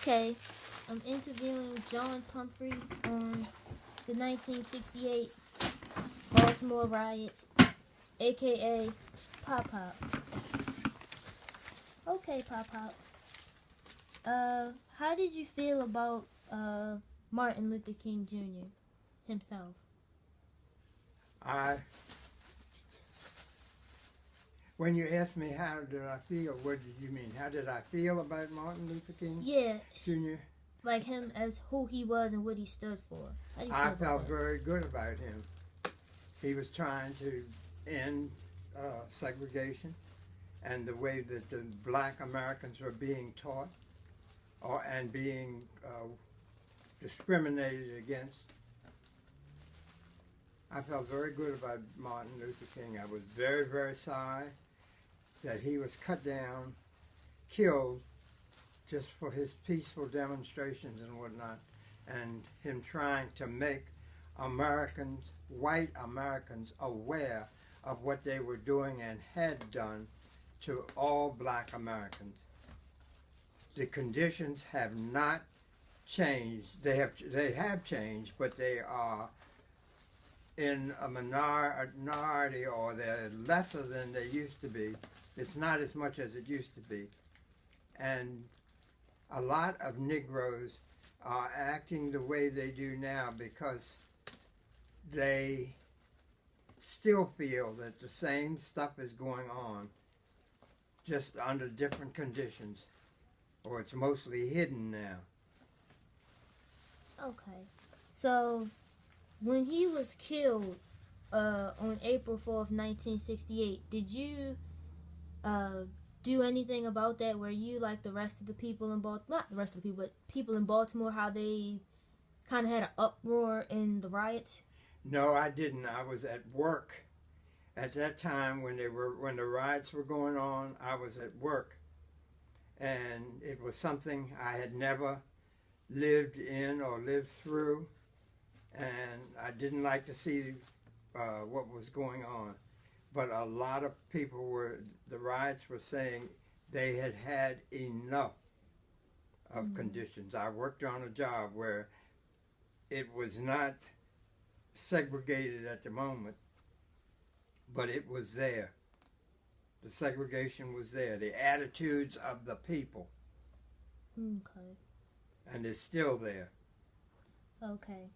Okay, I'm interviewing John Pumphrey on the 1968 Baltimore riots, aka PopPop. Okay, PopPop. How did you feel about Martin Luther King Jr. himself? When you asked me how did I feel, what did you mean? How did I feel about Martin Luther King Yeah, Jr.? like him as who he was and what he stood for. How do you feel I about felt that? very good about him. He was trying to end segregation and the way that the black Americans were being taught and being discriminated against. I felt very good about Martin Luther King. I was very, very sorry that he was cut down, killed, just for his peaceful demonstrations and whatnot, and him trying to make Americans, white Americans, aware of what they were doing and had done to all black Americans. The conditions have not changed. They have changed, but they are in a minority, or they're lesser than they used to be. It's not as much as it used to be. And a lot of Negroes are acting the way they do now because they still feel that the same stuff is going on, just under different conditions, or it's mostly hidden now. Okay, so when he was killed on April 4th, 1968, did you do anything about that? Were you like the rest of the people in Baltimore, not the rest of the people, but people in Baltimore, how they kind of had an uproar in the riots? No, I didn't. I was at work at that time when the riots were going on. I was at work, and it was something I had never lived in or lived through, and I didn't like to see what was going on. But a lot of people the riots were saying they had had enough of conditions. I worked on a job where it was not segregated at the moment, but it was there. The segregation was there. The attitudes of the people. Okay. And it's still there. Okay.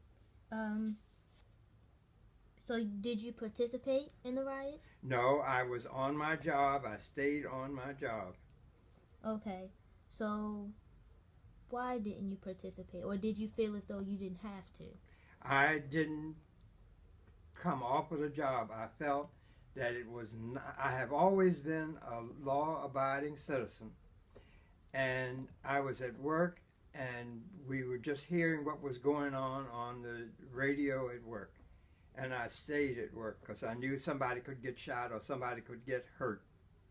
So did you participate in the riots? No, I was on my job. I stayed on my job. Okay. So why didn't you participate? Or did you feel as though you didn't have to? I didn't come off of the job. I felt that it was not, I have always been a law-abiding citizen, and I was at work, and we were just hearing what was going on the radio at work, and I stayed at work because I knew somebody could get shot or somebody could get hurt.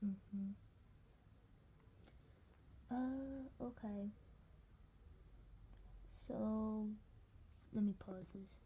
Mm-hmm. Okay. So let me pause this.